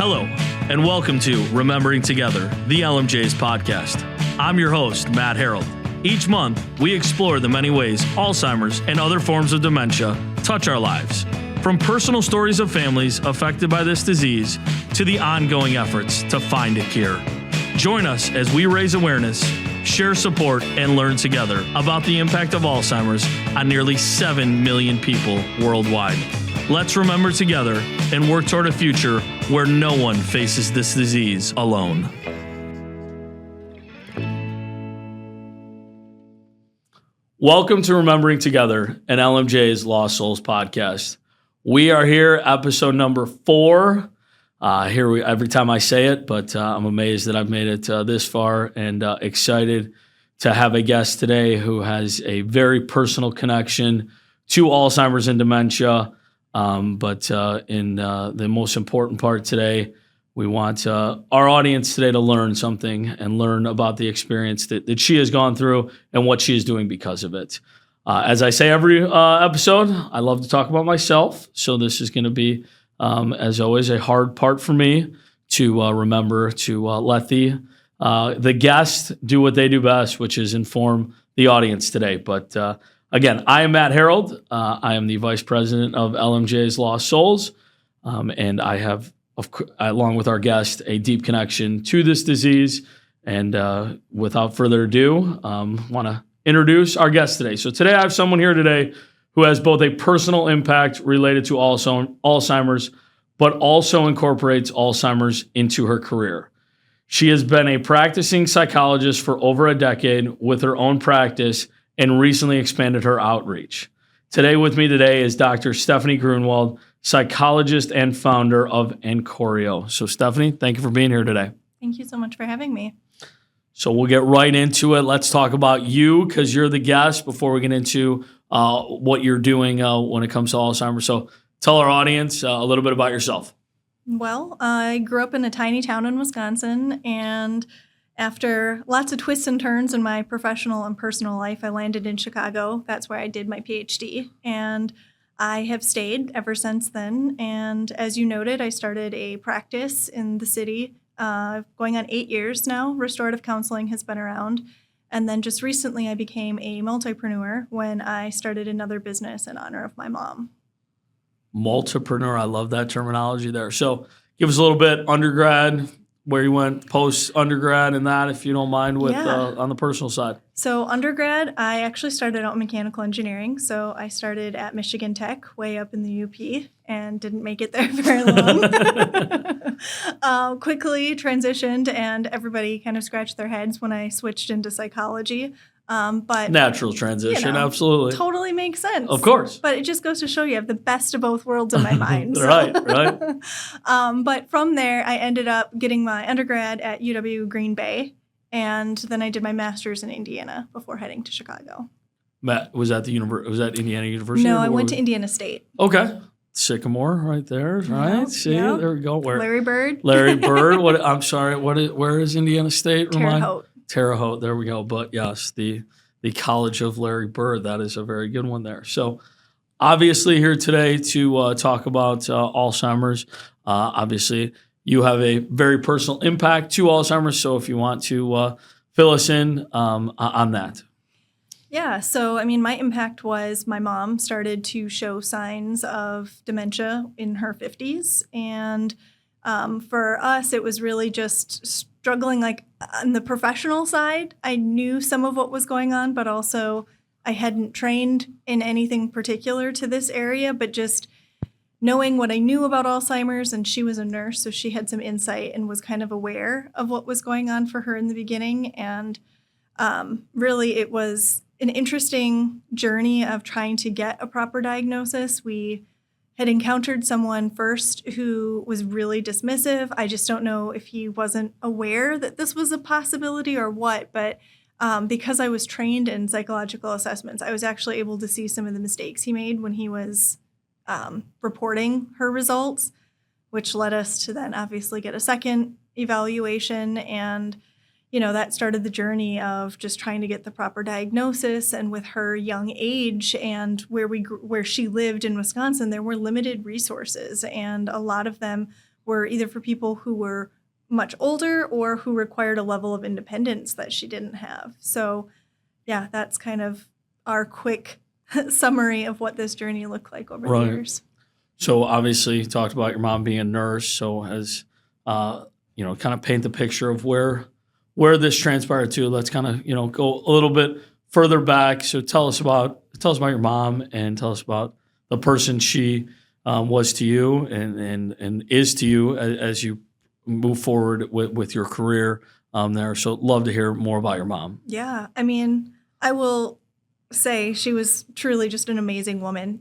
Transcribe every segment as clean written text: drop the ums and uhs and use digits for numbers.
Hello, and welcome to Remembering Together, the LMJ's podcast. I'm your host, Matt Harold. Each month, we explore the many ways Alzheimer's and other forms of dementia touch our lives, from personal stories of families affected by this disease to the ongoing efforts to find a cure. Join us as we raise awareness, share support, and learn together about the impact of Alzheimer's on nearly 7 million people worldwide. Let's remember together and work toward a future where no one faces this disease alone. Welcome to Remembering Together, an LMJ's Lost Souls podcast. We are here, episode number 4. Every time I say it, but I'm amazed that I've made it this far and excited to have a guest today who has a very personal connection to Alzheimer's and dementia. But in the most important part today, we want our audience today to learn something and learn about the experience that she has gone through and what she is doing because of it. As I say every episode, I love to talk about myself. So this is going to be, as always, a hard part for me to remember to let the guest do what they do best, which is inform the audience today. But again, I am Matt Harold. I am the Vice President of LMJ's Lost Souls, and I have, along with our guest, a deep connection to this disease. And without further ado, want to introduce our guest today. So today I have someone here today who has both a personal impact related to Alzheimer's, but also incorporates Alzheimer's into her career. She has been a practicing psychologist for over a decade with her own practice and recently expanded her outreach. Today with me today is Dr. Stephanie Grunwald, psychologist and founder of Encorio. So Stephanie, thank you for being here today. Thank you so much for having me. So we'll get right into it. Let's talk about you because you're the guest before we get into what you're doing when it comes to Alzheimer's. So tell our audience a little bit about yourself. Well, I grew up in a tiny town in Wisconsin, and after lots of twists and turns in my professional and personal life, I landed in Chicago. That's where I did my PhD, and I have stayed ever since then. And as you noted, I started a practice in the city going on 8 years now. Restorative counseling has been around. And then just recently, I became a multipreneur when I started another business in honor of my mom. Multipreneur, I love that terminology there. So give us a little bit, undergrad, where you went post-undergrad and that, if you don't mind, with on the personal side. So undergrad, I actually started out in mechanical engineering. So I started at Michigan Tech, way up in the UP, and didn't make it there very long. Quickly transitioned, and everybody kind of scratched their heads when I switched into psychology. But natural transition, absolutely. Totally makes sense. Of course. But it just goes to show you I have the best of both worlds in my mind. Right. But from there, I ended up getting my undergrad at UW Green Bay, and then I did my master's in Indiana before heading to Chicago. Matt, was that Indiana University? No, I went to Indiana State. Okay. Sycamore right there, right? See, there we go. Where? Larry Bird. Larry Bird. I'm sorry. Where is Indiana State? Terre Haute. Terre Haute, there we go. But yes, the College of Larry Bird, that is a very good one there. So obviously here today to talk about Alzheimer's. Obviously, you have a very personal impact to Alzheimer's. So if you want to fill us in on that. Yeah, so I mean, my impact was my mom started to show signs of dementia in her 50s. And for us, it was really just struggling, like on the professional side. I knew some of what was going on, but also I hadn't trained in anything particular to this area, but just knowing what I knew about Alzheimer's, and she was a nurse, so she had some insight and was kind of aware of what was going on for her in the beginning. And really, it was an interesting journey of trying to get a proper diagnosis. We had encountered someone first who was really dismissive. I just don't know if he wasn't aware that this was a possibility or what, but because I was trained in psychological assessments, I was actually able to see some of the mistakes he made when he was reporting her results, which led us to then obviously get a second evaluation. And that started the journey of just trying to get the proper diagnosis. And with her young age and where she lived in Wisconsin, there were limited resources, and a lot of them were either for people who were much older or who required a level of independence that she didn't have. So yeah, that's kind of our quick summary of what this journey looked like over the years. So obviously you talked about your mom being a nurse. So as, kind of paint the picture of where this transpired to, let's kind of, go a little bit further back. So tell us about your mom and tell us about the person she was to you and is to you as you move forward with your career there. So love to hear more about your mom. Yeah. I mean, I will say she was truly just an amazing woman.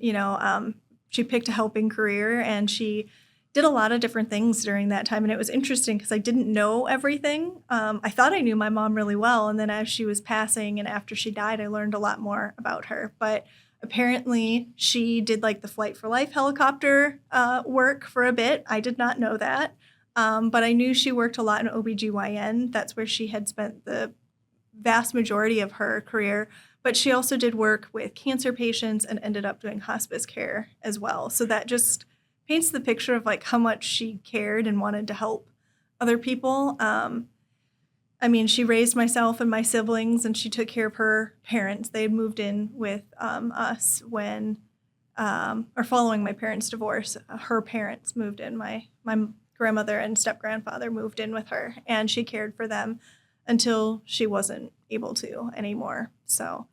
She picked a helping career and she did a lot of different things during that time. And it was interesting because I didn't know everything. I thought I knew my mom really well. And then as she was passing and after she died, I learned a lot more about her. But apparently she did like the Flight for Life helicopter work for a bit. I did not know that. But I knew she worked a lot in OBGYN. That's where she had spent the vast majority of her career. But she also did work with cancer patients and ended up doing hospice care as well. So that just paints the picture of like how much she cared and wanted to help other people. She raised myself and my siblings and she took care of her parents. They had moved in with us when, or following my parents' divorce, her parents moved in. My grandmother and step-grandfather moved in with her and she cared for them until she wasn't able to anymore. So,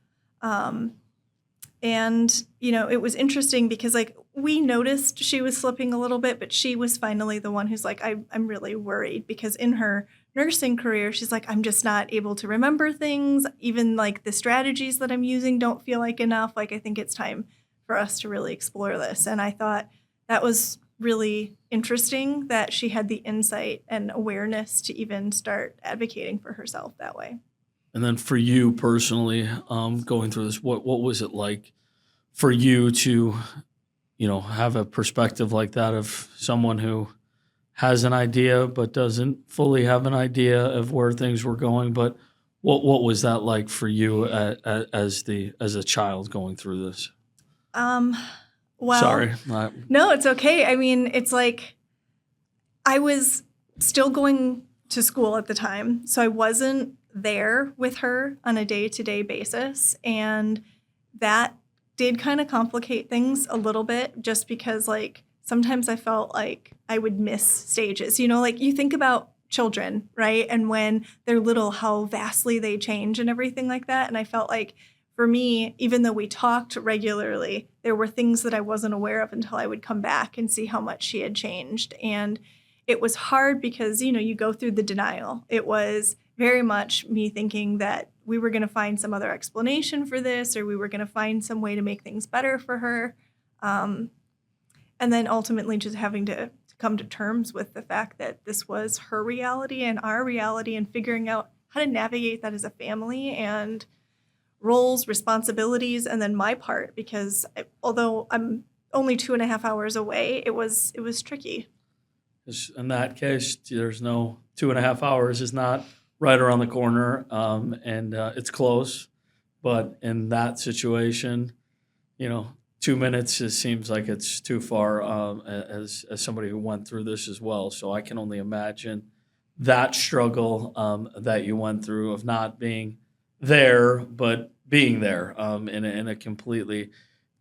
it was interesting because like we noticed she was slipping a little bit, but she was finally the one who's like, I'm really worried because in her nursing career, she's like, I'm just not able to remember things. Even like the strategies that I'm using don't feel like enough. Like, I think it's time for us to really explore this. And I thought that was really interesting that she had the insight and awareness to even start advocating for herself that way. And then for you personally, going through this, what was it like for you to, have a perspective like that of someone who has an idea but doesn't fully have an idea of where things were going? But what was that like for you as a child going through this? Well, sorry, no, it's okay. I mean, it's like I was still going to school at the time, so I wasn't there with her on a day-to-day basis, and that did kind of complicate things a little bit just because like sometimes I felt like I would miss stages. Like you think about children, right? And when they're little, how vastly they change and everything like that. And I felt like for me, even though we talked regularly, there were things that I wasn't aware of until I would come back and see how much she had changed. And it was hard because, you go through the denial. It was very much me thinking that we were going to find some other explanation for this, or we were going to find some way to make things better for her. And then ultimately just having to come to terms with the fact that this was her reality and our reality and figuring out how to navigate that as a family and roles, responsibilities, and then my part, because although I'm only 2.5 hours away, it was tricky. In that case, there's no 2.5 hours is not right around the corner, and it's close. But in that situation, 2 minutes just seems like it's too far as somebody who went through this as well. So I can only imagine that struggle that you went through of not being there, but being there in a completely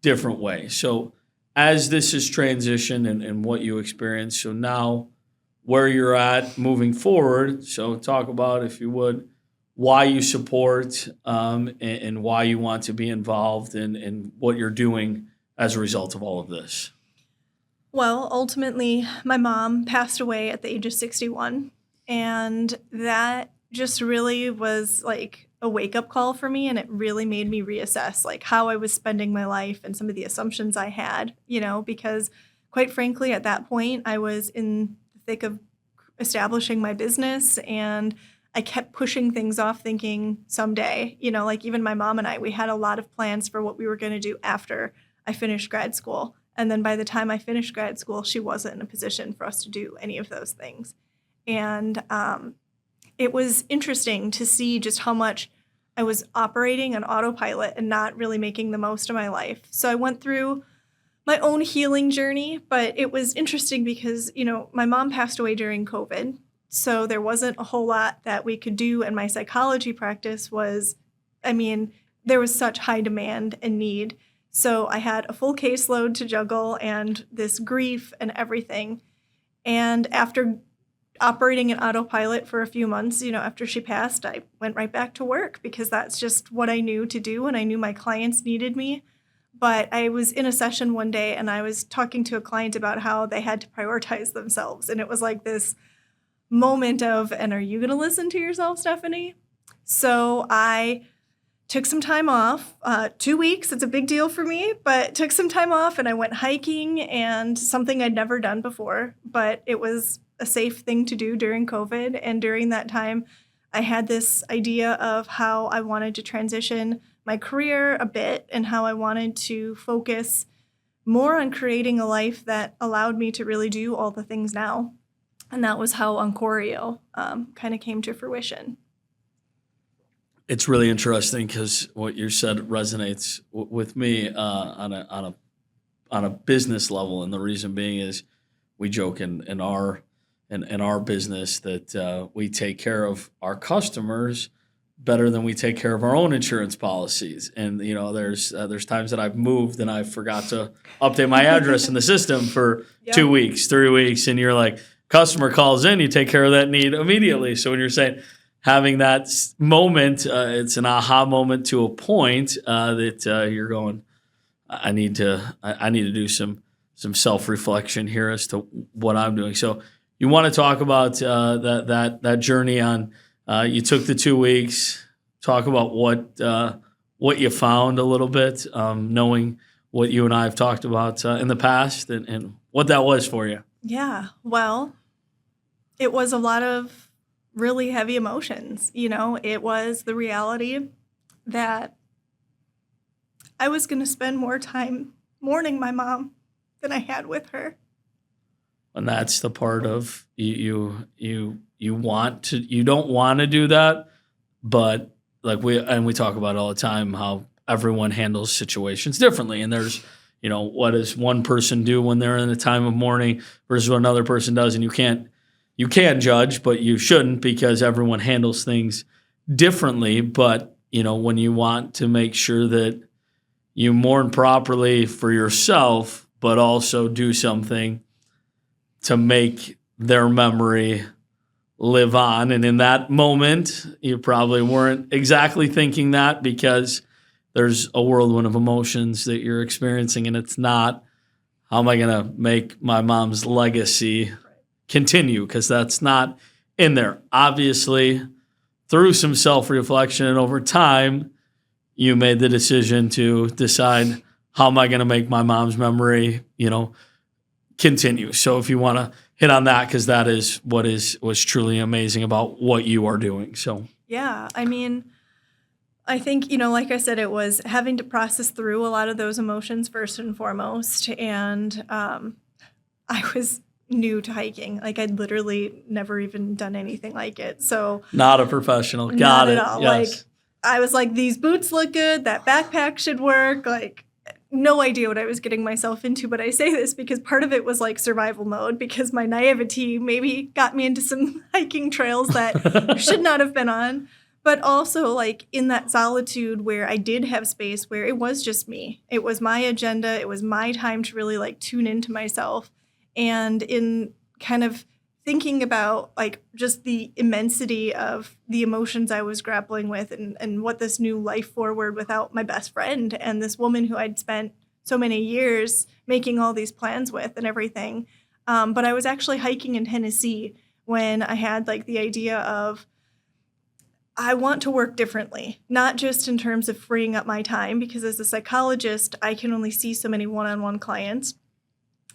different way. So as this is transitioned and what you experienced, so now where you're at moving forward. So talk about, if you would, why you support and why you want to be involved in what you're doing as a result of all of this. Well, ultimately, my mom passed away at the age of 61, and that just really was like a wake-up call for me, and it really made me reassess like how I was spending my life and some of the assumptions I had, because quite frankly, at that point, I was in the thick of establishing my business, and I kept pushing things off thinking someday, like even my mom and I, we had a lot of plans for what we were going to do after I finished grad school. And then by the time I finished grad school, she wasn't in a position for us to do any of those things. And it was interesting to see just how much I was operating on autopilot and not really making the most of my life. So I went through my own healing journey, but it was interesting because, my mom passed away during COVID. So there wasn't a whole lot that we could do. And my psychology practice was, there was such high demand and need. So I had a full caseload to juggle and this grief and everything. And after operating an autopilot for a few months, after she passed, I went right back to work because that's just what I knew to do. And I knew my clients needed me. But I was in a session one day and I was talking to a client about how they had to prioritize themselves. And it was like this moment of, and are you going to listen to yourself, Stephanie? So I took some time off, 2 weeks. It's a big deal for me, but took some time off and I went hiking, and something I'd never done before, but it was a safe thing to do during COVID. And during that time, I had this idea of how I wanted to transition my career a bit and how I wanted to focus more on creating a life that allowed me to really do all the things now. And that was how Oncorio kind of came to fruition. It's really interesting because what you said resonates with me on a business level, and the reason being is we joke in our business that we take care of our customers better than we take care of our own insurance policies. And there's times that I've moved and I forgot to update my address in the system for 2 weeks, 3 weeks, and you're like, customer calls in, you take care of that need immediately. So when you're saying having that moment, it's an aha moment to a point that you're going, I need to do some self-reflection here as to what I'm doing. So you want to talk about that journey on. You took the 2 weeks. Talk about what you found a little bit, knowing what you and I have talked about in the past, and what that was for you. Yeah, well, it was a lot of really heavy emotions. It was the reality that I was going to spend more time mourning my mom than I had with her. And that's the part of you don't want to do that, but like we talk about all the time how everyone handles situations differently, and there's what does one person do when they're in a time of mourning versus what another person does, and you can judge, but you shouldn't, because everyone handles things differently. But when you want to make sure that you mourn properly for yourself, but also do something to make their memory live on. And in that moment, you probably weren't exactly thinking that, because there's a whirlwind of emotions that you're experiencing, and it's not, how am I going to make my mom's legacy continue? Because that's not in there. Obviously, through some self-reflection and over time, you made the decision to decide, how am I going to make my mom's memory, continue. So if you want to hit on that, because that is what was truly amazing about what you are doing. So yeah, I think, like I said, it was having to process through a lot of those emotions first and foremost. And I was new to hiking. Like, I'd literally never even done anything like it. So not a professional. Got not it. At all. Yes. Like, I was like, these boots look good. That backpack should work. Like, no idea what I was getting myself into. But I say this because part of it was like survival mode, because my naivety maybe got me into some hiking trails that I should not have been on. But also, like, in that solitude where I did have space, where it was just me. It was my agenda. It was my time to really, like, tune into myself. And in kind of thinking about, like, just the immensity of the emotions I was grappling with, and what this new life forward without my best friend and this woman who I'd spent so many years making all these plans with and everything. But I was actually hiking in Tennessee when I had, like, the idea of, I want to work differently, not just in terms of freeing up my time, because as a psychologist, I can only see so many one-on-one clients.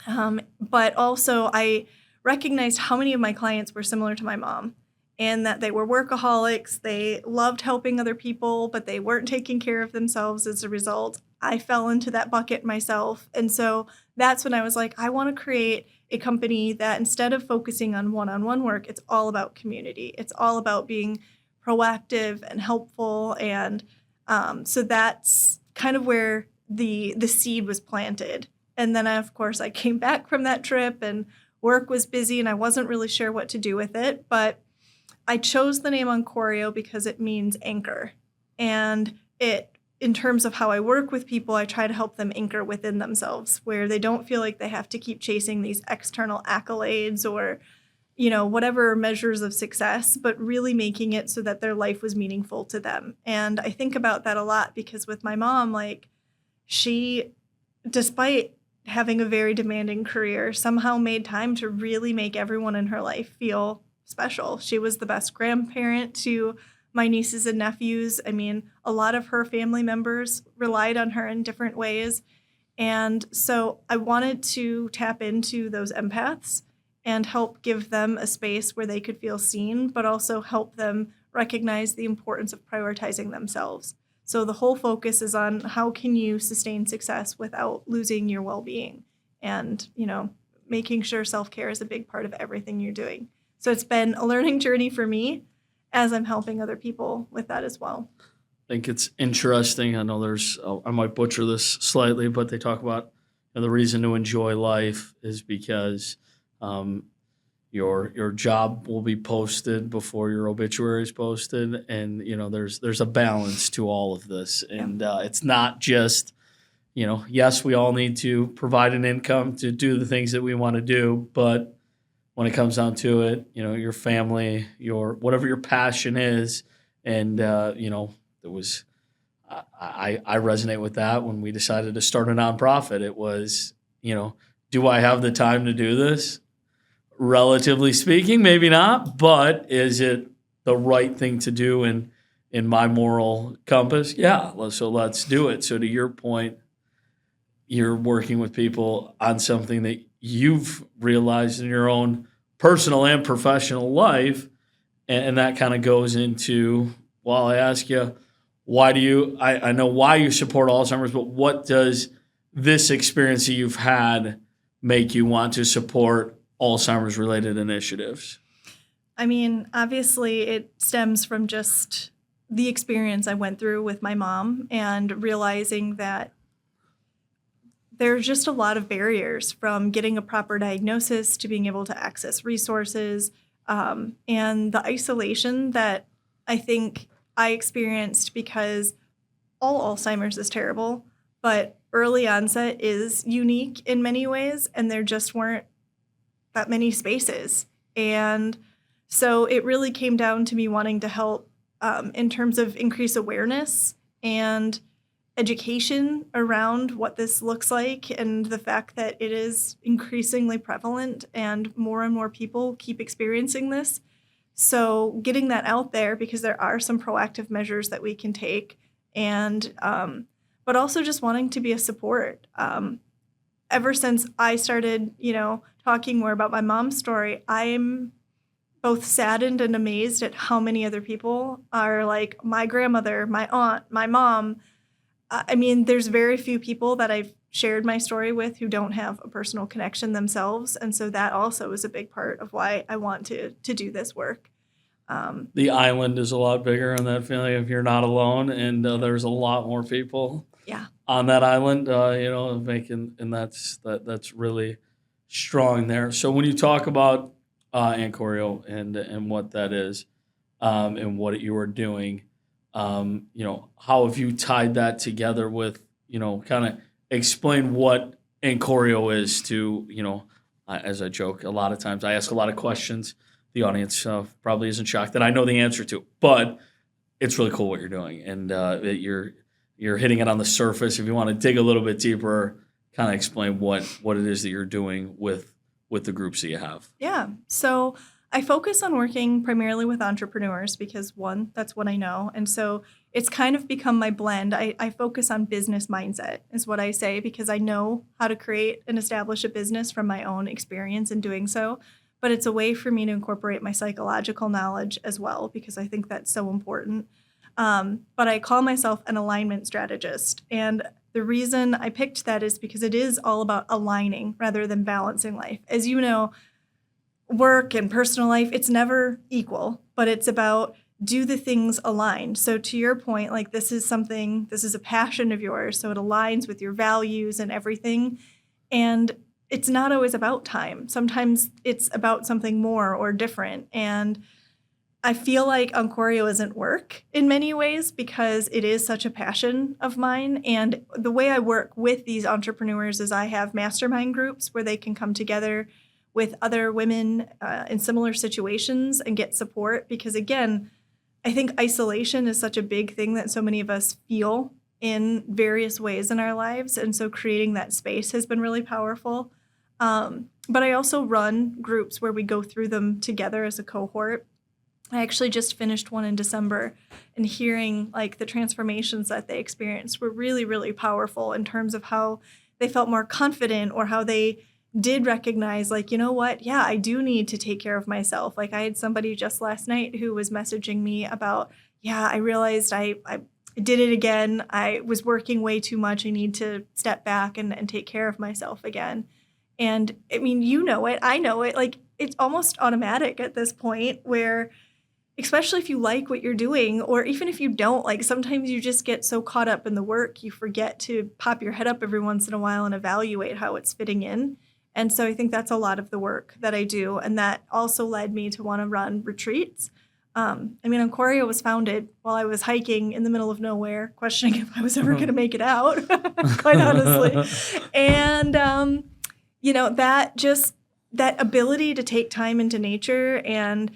But also I recognized how many of my clients were similar to my mom, and that they were workaholics. They loved helping other people, but they weren't taking care of themselves as a result. I fell into that bucket myself. And so that's when I was like, I want to create a company that, instead of focusing on one-on-one work, it's all about community. It's all about being proactive and helpful. And so that's kind of where the seed was planted. And then, of course, I came back from that trip and work was busy and I wasn't really sure what to do with it. But I chose the name Oncorio because it means anchor. And in terms of how I work with people, I try to help them anchor within themselves where they don't feel like they have to keep chasing these external accolades or, whatever measures of success, but really making it so that their life was meaningful to them. And I think about that a lot because with my mom, she, despite having a very demanding career, somehow made time to really make everyone in her life feel special. She was the best grandparent to my nieces and nephews. I mean, a lot of her family members relied on her in different ways. And so I wanted to tap into those empaths and help give them a space where they could feel seen, but also help them recognize the importance of prioritizing themselves. So the whole focus is on how can you sustain success without losing your well-being and, making sure self-care is a big part of everything you're doing. So it's been a learning journey for me as I'm helping other people with that as well. I think it's interesting. I know I might butcher this slightly, but they talk about the reason to enjoy life is because your job will be posted before your obituary is posted, and there's a balance to all of this, and it's not just yes, we all need to provide an income to do the things that we want to do, but when it comes down to it, your family, whatever your passion is, and it was. I resonate with that when we decided to start a nonprofit. It was, do I have the time to do this? Relatively speaking, maybe not, but is it the right thing to do in my moral compass? Yeah, so let's do it. So to your point, you're working with people on something that you've realized in your own personal and professional life, and that kind of goes into, well, I ask you, I know why you support Alzheimer's, but what does this experience that you've had make you want to support Alzheimer's related initiatives? I mean, obviously it stems from just the experience I went through with my mom and realizing that there's just a lot of barriers from getting a proper diagnosis to being able to access resources, and the isolation that I think I experienced because all Alzheimer's is terrible, but early onset is unique in many ways, and there just weren't that many spaces. And so it really came down to me wanting to help in terms of increase awareness and education around what this looks like and the fact that it is increasingly prevalent and more people keep experiencing this. So getting that out there because there are some proactive measures that we can take, and but also just wanting to be a support. Ever since I started, talking more about my mom's story, I'm both saddened and amazed at how many other people are like my grandmother, my aunt, my mom. I mean, there's very few people that I've shared my story with who don't have a personal connection themselves. And so that also is a big part of why I want to do this work. The island is a lot bigger, and that feeling of you're not alone, and there's a lot more people on that island, and that's really strong there. So when you talk about Ancorio and what that is, and what you are doing, how have you tied that together with, kind of explain what Ancorio is to, as I joke, a lot of times I ask a lot of questions. The audience probably isn't shocked that I know the answer to, but it's really cool what you're doing, and you're hitting it on the surface. If you want to dig a little bit deeper, kind of explain what it is that you're doing with the groups that you have. Yeah. So I focus on working primarily with entrepreneurs because one, that's what I know. And so it's kind of become my blend. I focus on business mindset is what I say, because I know how to create and establish a business from my own experience in doing so. But it's a way for me to incorporate my psychological knowledge as well, because I think that's so important. But I call myself an alignment strategist. And the reason I picked that is because it is all about aligning rather than balancing life. As you know, work and personal life, it's never equal, but it's about do the things aligned. So to your point, this is a passion of yours, so it aligns with your values and everything. And it's not always about time. Sometimes it's about something more or different. And I feel like Oncorio isn't work in many ways because it is such a passion of mine. And the way I work with these entrepreneurs is I have mastermind groups where they can come together with other women in similar situations and get support. Because again, I think isolation is such a big thing that so many of us feel in various ways in our lives. And so creating that space has been really powerful. But I also run groups where we go through them together as a cohort. I actually just finished one in December, and hearing like the transformations that they experienced were really, really powerful in terms of how they felt more confident, or how they did recognize, like, you know what? Yeah, I do need to take care of myself. Like, I had somebody just last night who was messaging me about, yeah, I realized I did it again. I was working way too much. I need to step back and take care of myself again. And I mean, you know it, I know it. Like, it's almost automatic at this point where, especially if you like what you're doing, or even if you don't, like sometimes you just get so caught up in the work, you forget to pop your head up every once in a while and evaluate how it's fitting in. And so I think that's a lot of the work that I do. And that also led me to want to run retreats. I mean, Oncorio was founded while I was hiking in the middle of nowhere, questioning if I was ever going to make it out, quite honestly. And, that ability to take time into nature, and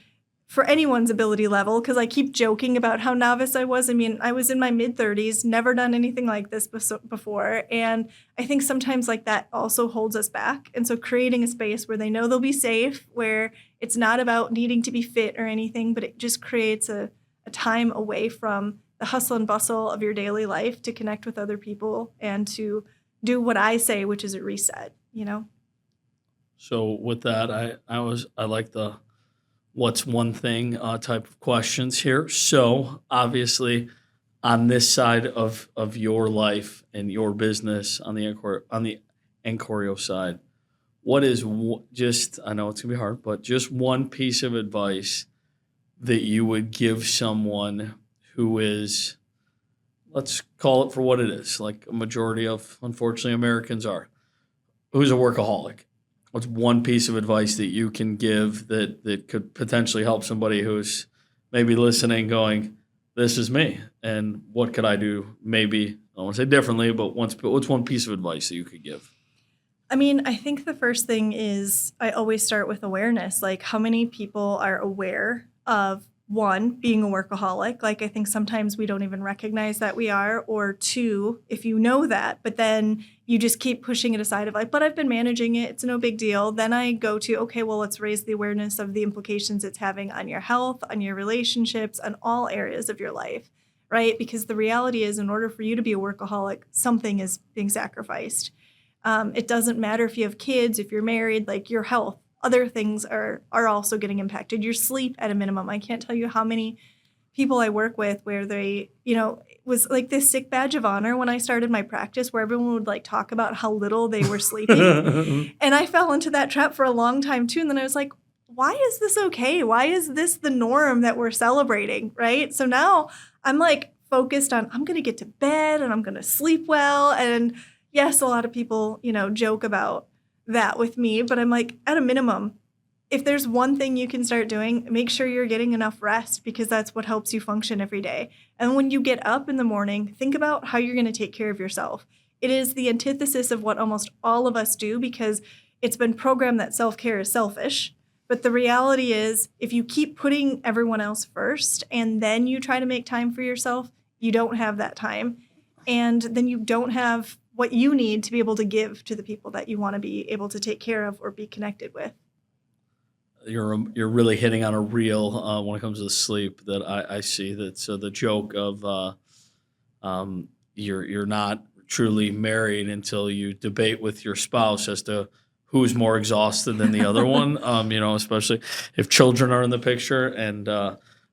for anyone's ability level, because I keep joking about how novice I was. I mean, I was in my mid-30s, never done anything like this before. And I think sometimes like that also holds us back. And so creating a space where they know they'll be safe, where it's not about needing to be fit or anything, but it just creates a time away from the hustle and bustle of your daily life to connect with other people and to do what I say, which is a reset, So with that, I like the what's one thing type of questions here. So obviously, on this side of your life and your business, on the Encorio side, what is just, I know it's gonna be hard, but just one piece of advice that you would give someone who is, let's call it for what it is, like a majority of, unfortunately, Americans are, who's a workaholic? What's one piece of advice that you can give that could potentially help somebody who's maybe listening going, this is me, and what could I do maybe, I don't want to say differently, but what's one piece of advice that you could give? I mean, I think the first thing is I always start with awareness. Like, how many people are aware of, one, being a workaholic? Like, I think sometimes we don't even recognize that we are. Or two, if you know that, but then you just keep pushing it aside of like, but I've been managing it, it's no big deal. Then I go to, okay, well, let's raise the awareness of the implications it's having on your health, on your relationships, on all areas of your life, right? Because the reality is, in order for you to be a workaholic, something is being sacrificed. It doesn't matter if you have kids, if you're married, like your health, other things are also getting impacted. Your sleep at a minimum. I can't tell you how many people I work with where they, it was like this sick badge of honor when I started my practice, where everyone would like talk about how little they were sleeping. And I fell into that trap for a long time too. And then I was like, why is this okay? Why is this the norm that we're celebrating, right? So now I'm like focused on, I'm going to get to bed and I'm going to sleep well. And yes, a lot of people, joke about that with me, but I'm like, at a minimum, if there's one thing you can start doing, make sure you're getting enough rest, because that's what helps you function every day. And when you get up in the morning, think about how you're going to take care of yourself. It is the antithesis of what almost all of us do, because it's been programmed that self-care is selfish. But the reality is, if you keep putting everyone else first and then you try to make time for yourself, you don't have that time. And then you don't have what you need to be able to give to the people that you want to be able to take care of or be connected with. You're really hitting on a real when it comes to sleep that I see that. So the joke of you're not truly married until you debate with your spouse as to who's more exhausted than the other one. Especially if children are in the picture. And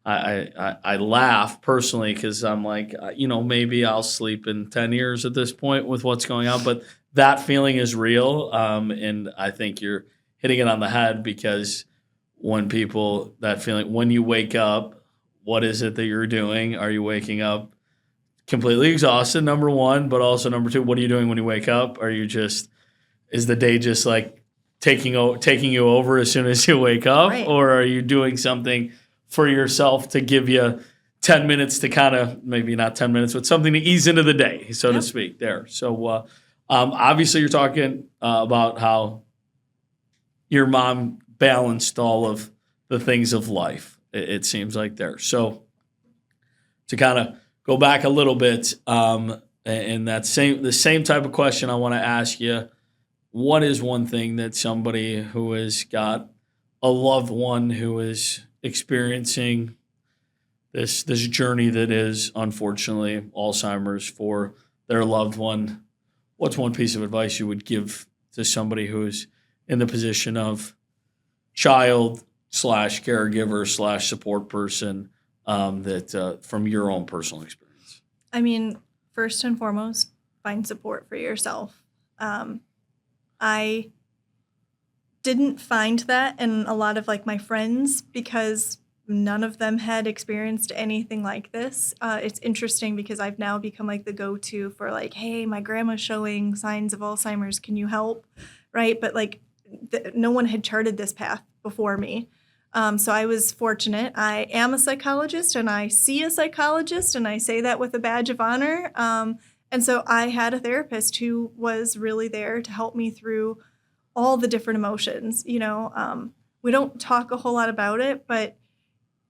I laugh personally because I'm like, maybe I'll sleep in 10 years at this point with what's going on. But that feeling is real. And I think you're hitting it on the head, because when you wake up, what is it that you're doing? Are you waking up completely exhausted, number one, but also number two, what are you doing when you wake up? Are you just is the day just like taking you over as soon as you wake up, Right. or are you doing something for yourself to give you 10 minutes to kind of, maybe not 10 minutes, but something to ease into the day, so to Yep. speak there. So obviously you're talking about how your mom balanced all of the things of life, it seems like there. So to kind of go back a little bit, and the same type of question I want to ask you, what is one thing that somebody who has got a loved one who is experiencing this journey that is unfortunately Alzheimer's for their loved one, what's one piece of advice you would give to somebody who is in the position of child slash caregiver slash support person, that from your own personal experience? I mean, first and foremost, find support for yourself. I didn't find that in a lot of like my friends because none of them had experienced anything like this. It's interesting because I've now become like the go-to for like, hey, my grandma's showing signs of Alzheimer's. Can you help? Right. But like no one had charted this path before me. So I was fortunate. I am a psychologist and I see a psychologist, and I say that with a badge of honor. And so I had a therapist who was really there to help me through all the different emotions. We don't talk a whole lot about it, but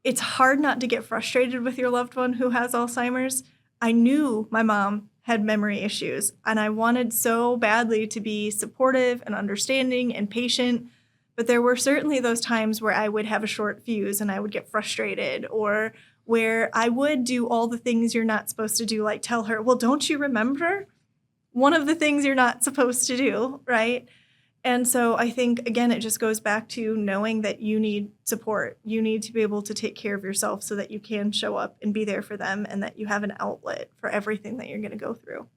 it's hard not to get frustrated with your loved one who has Alzheimer's. I knew my mom had memory issues, and I wanted so badly to be supportive and understanding and patient. But there were certainly those times where I would have a short fuse and I would get frustrated, or where I would do all the things you're not supposed to do, like tell her, well, don't you remember one of the things you're not supposed to do, right? And so I think, again, it just goes back to knowing that you need support. You need to be able to take care of yourself so that you can show up and be there for them, and that you have an outlet for everything that you're going to go through.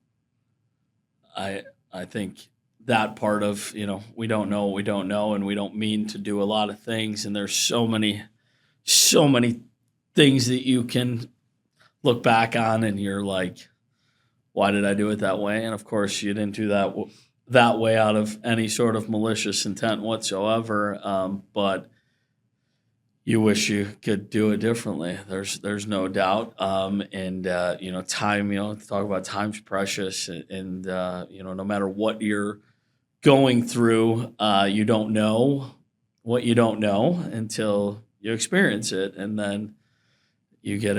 I think that part of, we don't know what we don't know, and we don't mean to do a lot of things. And there's so many things that you can look back on and you're like, why did I do it that way? And of course you didn't do that way out of any sort of malicious intent whatsoever. But you wish you could do it differently. There's no doubt. And time, talk about time's precious, and no matter what you're going through, you don't know what you don't know until you experience it, and then you get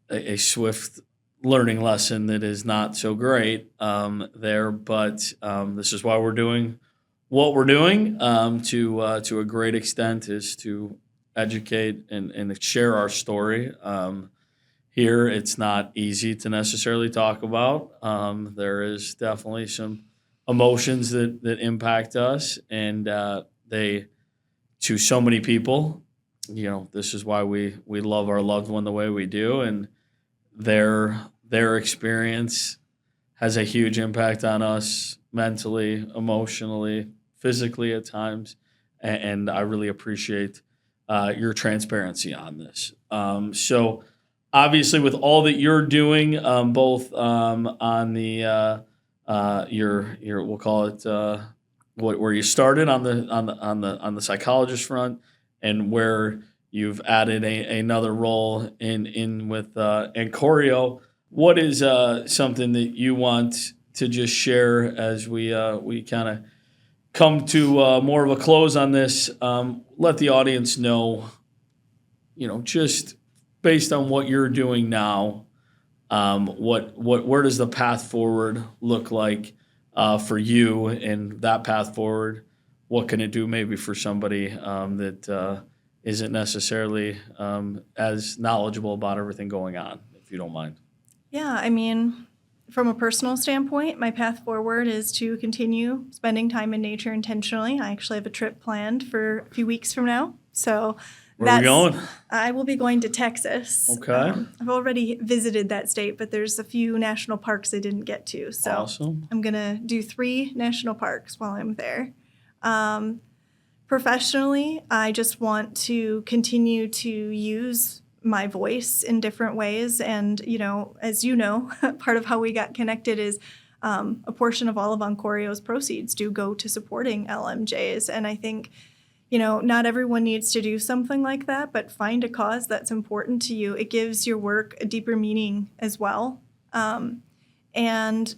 a swift learning lesson that is not so great there. But this is why we're doing what we're doing, to a great extent, is to educate and share our story. Here, it's not easy to necessarily talk about. There is definitely some emotions that impact us, and they, to so many people, this is why we love our loved one the way we do, and their experience has a huge impact on us mentally, emotionally, physically at times, and I really appreciate your transparency on this. So obviously, with all that you're doing, both on the your we'll call it where you started on the psychologist front, and where you've added another role in with Ancorio. What is something that you want to just share as we kind of come to more of a close on this? Let the audience know, just based on what you're doing now, where does the path forward look like for you, and that path forward, what can it do maybe for somebody that isn't necessarily as knowledgeable about everything going on, if you don't mind? Yeah, I mean, from a personal standpoint, my path forward is to continue spending time in nature intentionally. I actually have a trip planned for a few weeks from now. So where are we going? I will be going to Texas. Okay. I've already visited that state, but there's a few national parks I didn't get to. So awesome. I'm going to do 3 national parks while I'm there. Professionally, I just want to continue to use my voice in different ways. And, as you know, part of how we got connected is a portion of all of Oncorio's proceeds do go to supporting LMJs. And I think, not everyone needs to do something like that, but find a cause that's important to you. It gives your work a deeper meaning as well. And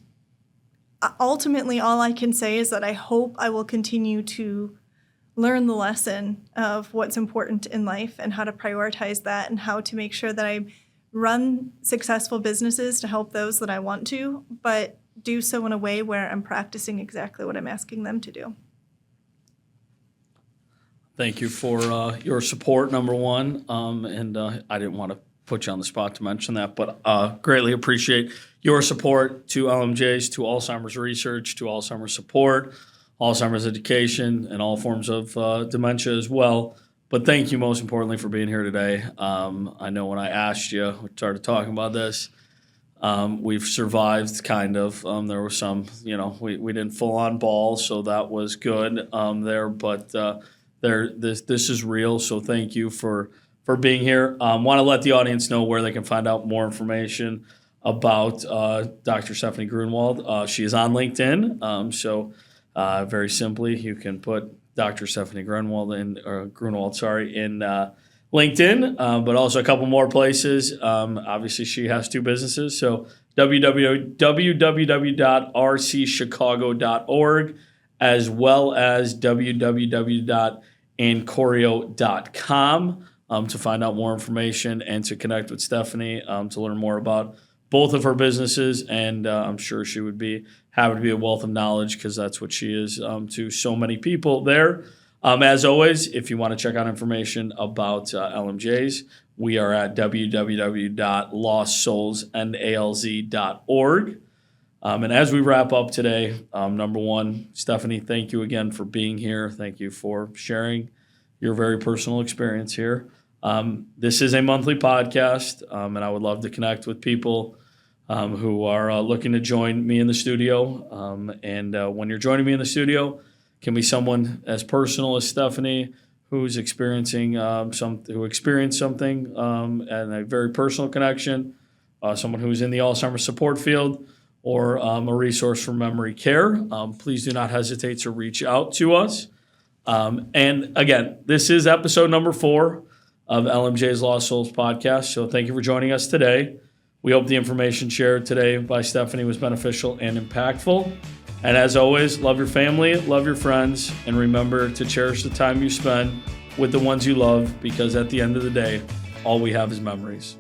ultimately, all I can say is that I hope I will continue to learn the lesson of what's important in life and how to prioritize that and how to make sure that I run successful businesses to help those that I want to, but do so in a way where I'm practicing exactly what I'm asking them to do. Thank you for your support, number one. And I didn't want to put you on the spot to mention that, but greatly appreciate your support to LMJs, to Alzheimer's research, to Alzheimer's support, Alzheimer's education, and all forms of dementia as well. But thank you most importantly for being here today. I know when I asked you, we started talking about this, we've survived kind of. There were some, we didn't full on ball, so that was good there. But this is real, so thank you for being here. Want to let the audience know where they can find out more information about Dr. Stephanie Grunwald. She is on LinkedIn, so very simply, you can put Dr. Stephanie Grunwald in LinkedIn, but also a couple more places. Obviously, she has two businesses, so www.rcchicago.org as well as www.ancorio.com to find out more information and to connect with Stephanie to learn more about both of her businesses. And I'm sure she would be happy to be a wealth of knowledge because that's what she is to so many people there. As always, if you want to check out information about LMJs, we are at www.lostsoulsandalz.org. And as we wrap up today, number one, Stephanie, thank you again for being here. Thank you for sharing your very personal experience here. This is a monthly podcast, and I would love to connect with people who are looking to join me in the studio. And when you're joining me in the studio, can be someone as personal as Stephanie, who's experiencing who experienced something and a very personal connection, someone who's in the Alzheimer's support field, or a resource for memory care. Please do not hesitate to reach out to us. And again, this is episode number 4 of LMJ's Lost Souls podcast. So thank you for joining us today. We hope the information shared today by Stephanie was beneficial and impactful. And as always, love your family, love your friends, and remember to cherish the time you spend with the ones you love, because at the end of the day, all we have is memories.